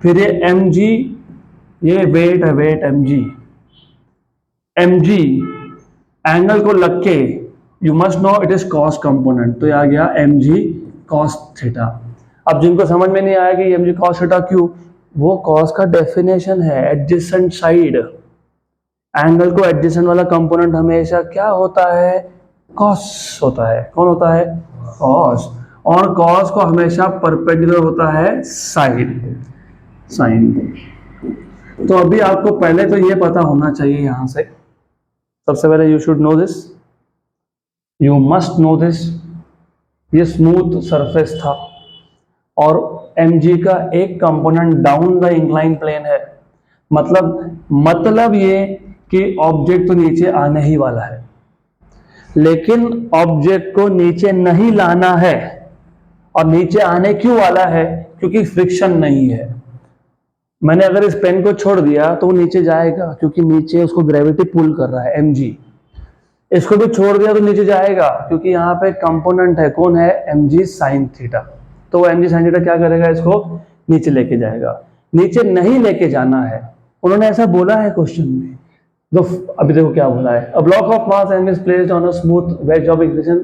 फिर ये mg, ये वेट है, वेट mg। mg एंगल को लग के you must no it is cos component, तो ये आ गया mg cos थीटा। अब जिनको समझ में नहीं आया कि mg cos थीटा क्यों, वो cos का डेफिनेशन है, एडजेसेंट साइड। एंगल को एडजेसेंट वाला कंपोनेंट हमेशा क्या होता है, cos होता है। कौन होता है, cos। और cos को हमेशा परपेंडिकुलर होता है साइड, साइन। तो अभी आपको पहले तो ये पता होना चाहिए, यहां से सबसे पहले you should know this, you must know this. ये स्मूथ सरफेस था और mg का एक component down the incline plane है, मतलब ये कि ऑब्जेक्ट तो नीचे आने ही वाला है, लेकिन ऑब्जेक्ट को नीचे नहीं लाना है। और नीचे आने क्यों वाला है? क्योंकि फ्रिक्शन नहीं है। मैंने अगर इस पेन को छोड़ दिया तो वो नीचे जाएगा, क्योंकि नीचे उसको ग्रेविटी पुल कर रहा है mg। इसको भी छोड़ दिया तो नीचे जाएगा, क्योंकि यहाँ पे कंपोनेंट है, कौन है? mg sin theta. तो वो mg sin थीटा क्या करेगा? इसको नीचे लेके जाएगा। नीचे नहीं लेके जाना है, उन्होंने ऐसा बोला है क्वेश्चन में। तो अभी देखो क्या बोला है, a block of mass m is placed on a smooth wedge of inclination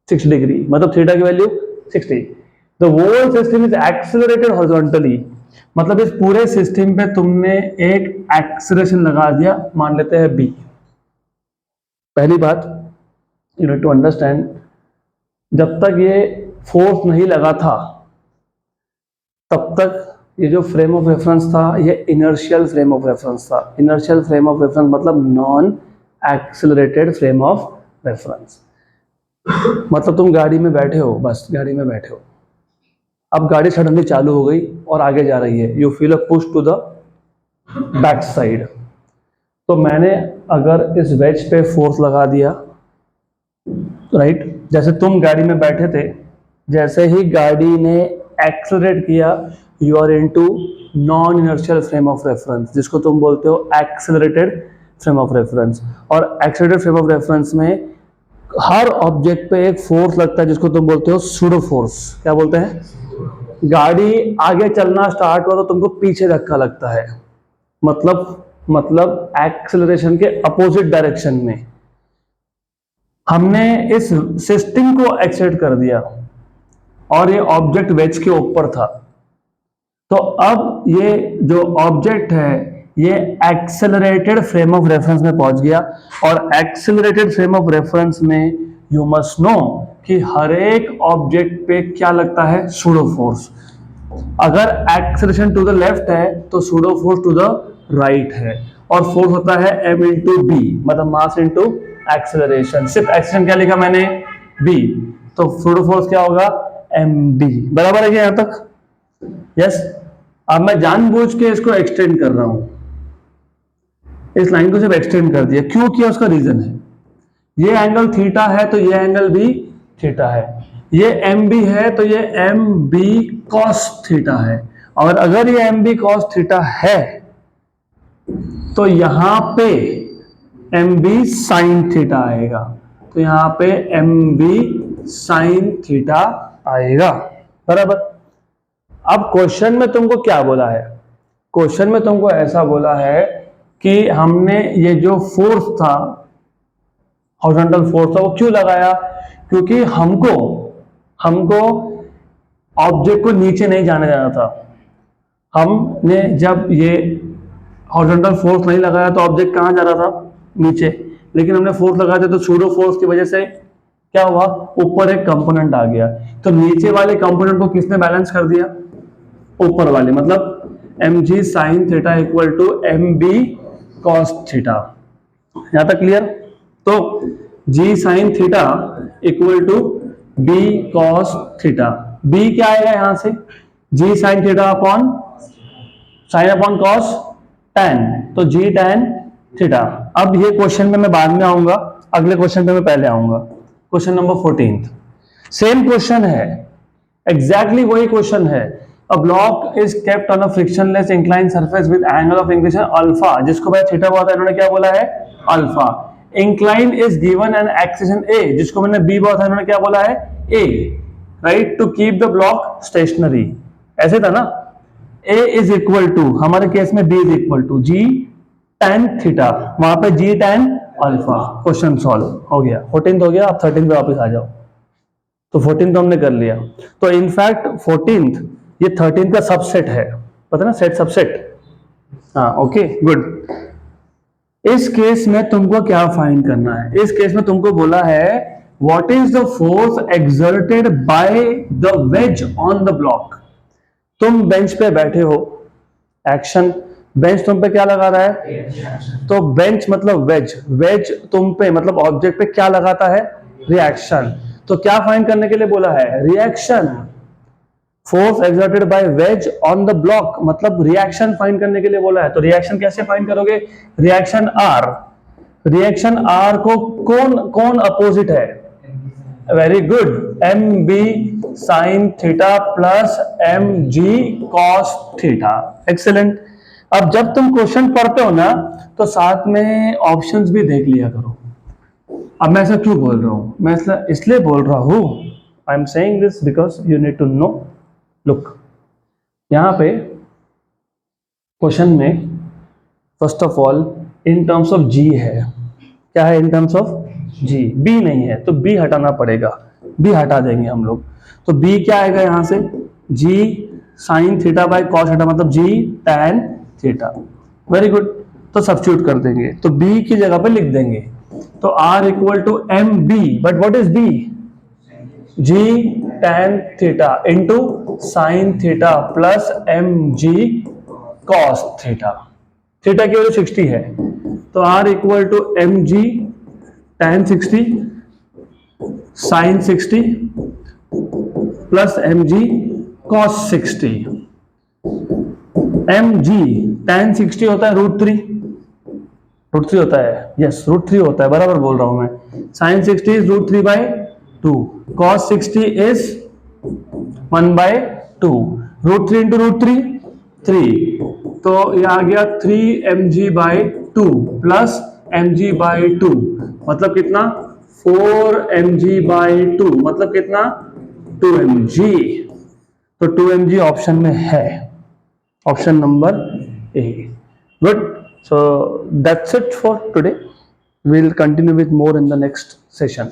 6 degree, मतलब थीटा की value 60। The whole system is accelerated horizontally, मतलब इस पूरे सिस्टम पे तुमने एक एक्सेलरेशन लगा दिया, मान लेते हैं b। पहली बात यू नीड टू अंडरस्टैंड, जब तक ये फोर्स नहीं लगा था तब तक ये जो फ्रेम ऑफ रेफरेंस था ये इनर्शियल फ्रेम ऑफ रेफरेंस था। इनर्शियल फ्रेम ऑफ रेफरेंस मतलब non accelerated frame of reference. मतलब तुम गाड़ी में बैठे हो, बस गाड़ी में बैठे हो, अब गाड़ी सडनली चालू हो गई और आगे जा रही है, you feel a push to the back side. तो मैंने अगर इस वेज पे फोर्स लगा दिया, राइट, जैसे तुम गाड़ी में बैठे थे, जैसे ही गाड़ी ने एक्सेलरेट किया, you are into non inertial frame of reference, जिसको तुम बोलते हो एक्सेलरेटेड फ्रेम ऑफ रेफरेंस। और एक्सेलरेटेड फ्रेम ऑफ रेफरेंस में हर ऑब्जेक्ट पे एक फोर्स लगता है, जिसको तुम बोलते हो सूडो फोर्स। क्या बोलते हैं? गाड़ी आगे चलना स्टार्ट हुआ तो तुमको पीछे धक्का लगता है, मतलब एक्सेलरेशन के अपोजिट डायरेक्शन में। हमने इस सिस्टम को एक्सेलरेट कर दिया और ये ऑब्जेक्ट वेज के ऊपर था, तो अब ये जो ऑब्जेक्ट है ये एक्सेलरेटेड फ्रेम ऑफ रेफरेंस में पहुंच गया। और एक्सेलरेटेड फ्रेम ऑफ रेफरेंस में यू मस्ट नो कि हर एक ऑब्जेक्ट पे क्या लगता है? Pseudo force. अगर एक्सेलरेशन टू द लेफ्ट है तो pseudo force to the right है, और फोर्स होता है m इंटू बी, मतलब मास इंटू एक्सेलरेशन। सिर्फ एक्सेलरेशन क्या लिखा मैंने? b, तो सूडो फोर्स क्या होगा? mb। बराबर है क्या यहां तक? यस। अब मैं जानबूझ के इसको एक्सटेंड कर रहा हूं, इस लाइन को सिर्फ एक्सटेंड कर दिया। क्यों किया? उसका रीजन है, ये एंगल थीटा है तो ये एंगल भी थीटा है, ये एम बी है तो ये एम बी कॉस थीटा है। और अगर ये एम बी कॉस थीटा है तो यहां पे एम बी साइन थीटा आएगा, तो यहां पे एम बी साइन थीटा आएगा। बराबर। अब क्वेश्चन में तुमको क्या बोला है? क्वेश्चन में तुमको ऐसा बोला है कि हमने ये जो फोर्स था, हॉरिजॉन्टल फोर्स था, वो क्यों लगाया? क्योंकि हमको ऑब्जेक्ट को नीचे नहीं जाने देना था। हमने जब ये हॉरिजॉन्टल फोर्स नहीं लगाया तो ऑब्जेक्ट कहां जा रहा था? नीचे। लेकिन हमने फोर्स लगा दिया तो सूडो फोर्स की वजह से क्या हुआ? ऊपर एक कंपोनेंट आ गया, तो नीचे वाले कंपोनेंट को किसने बैलेंस कर दिया? ऊपर वाले, मतलब mg sin theta equal to mb cos theta. यहां तक क्लियर? तो g sin theta equal to b cos theta. b क्या आएगा यहां से? g sin theta upon sin upon cos tan, तो g tan थीटा। अब ये क्वेश्चन में मैं बाद में आऊंगा, अगले क्वेश्चन पे मैं पहले आऊंगा। क्वेश्चन नंबर 14, सेम क्वेश्चन है, एग्जैक्टली वही क्वेश्चन है। A block is kept on a frictionless inclined surface with angle of inclination alpha, जिसको मैंने थीटा बोला था, इन्होंने क्या बोला है? Alpha. Incline is given an acceleration a, जिसको मैंने b बोला था, इन्होंने क्या बोला है? a, right, to keep the block stationary। ऐसे था ना? a is equal to, हमारे केस में b is equal to g tan theta, वहां पे g tan alpha. Question solve हो गया। 14 हो गया, आप 13 पे वापस आ जाओ। तो 14 तो हमने कर लिया। तो इनफैक्ट 14 ये 13 का सबसेट है, पता ना, सेट सबसेट। हाँ, ओके, गुड। इस केस में तुमको क्या फाइंड करना है? इस केस में तुमको बोला है what is the force exerted by the ways on the block. तुम बेंच पे बैठे हो, एक्शन, बेंच तुम पे क्या लगा रहा है? तो बेंच मतलब वेज, वेज तुम पे मतलब ऑब्जेक्ट पे क्या लगाता है? रिएक्शन। तो क्या फाइंड करने के लिए बोला है? Reaction. Force exerted by wedge on the block, मतलब रिएक्शन फाइंड करने के लिए बोला है। तो रिएक्शन कैसे फाइंड करोगे? रिएक्शन आर को कौन कौन अपोजिट है? Very good, m b sine theta plus m g cos theta. Excellent. अब जब तुम क्वेश्चन पढ़ते हो ना तो साथ में ऑप्शंस भी देख लिया करो। अब मैं ऐसा क्यों बोल रहा हूं? मैं ऐसा इसलिए बोल रहा हूं, I am saying this because you need to know. Look, यहां पे क्वेश्चन में first of all in terms of G है। क्या है in terms of G? B नहीं है तो बी हटाना पड़ेगा, बी हटा देंगे हम लोग। तो बी क्या आएगा यहां से? G sine theta by cos theta, मतलब G tan theta. Very good, तो सब्स्टिट्यूट कर देंगे, तो बी की जगह पे लिख देंगे। तो r equal to m b, but what is b? G tan theta into sine theta plus m g cos theta. Theta की वैल्यू 60 है, तो r equal to m g tan 60 sine 60 plus m g cos 60। M g tan 60 होता है √3 होता है, yes √3 होता है, बराबर बोल रहा हूं मैं। Sine 60 is √3/2, cos 60 is 1/2, √3 into √3 3, तो ये आ गया 3mg/2 प्लस mg/2, मतलब कितना? 4mg/2, मतलब कितना? 2mg। तो 2mg ऑप्शन में है, option number A. Good, so that's it for today. We'll continue with more in the next session.